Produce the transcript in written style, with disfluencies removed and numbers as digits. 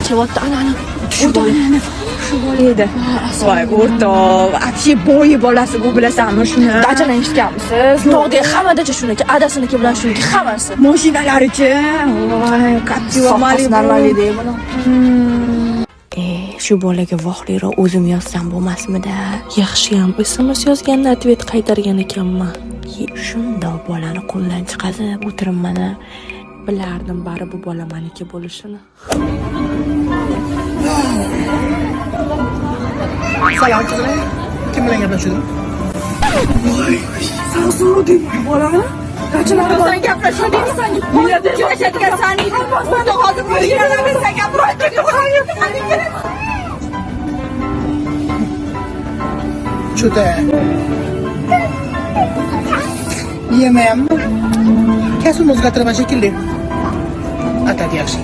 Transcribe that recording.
kelyapti, ana. Shu bola edi. Voy, o'rtoq, вообще boyi bolasi-ku bilasanmi shuni? Dajani eshitganmisiz? Tog'dagi hammadacha shuniki, adasiniki bilan shuniki hammasi. Mashinalarichi? Voy, Captiva Malibu. Shu bolaga vohliroq o'zim yozsam bo'lmasmidi? Yaxshiyam SMS yozganda atvet qaytargan ekanman. Shundoq bolani qo'ldan chiqazib o'tiribman. Bilardim bari bu bola meniki bo'lishini. Salom qizlar. Kim bilan gaplashdim? Voy, Samsudin bolani qachon gaplashadingsan? Millionda yashayotgan saning o'rta hozir bo'lganlarni sen gapirayotgan. Chuta. Yemayapmi? Kasbim o'zgartiraman shekilli. Atak yaxshi.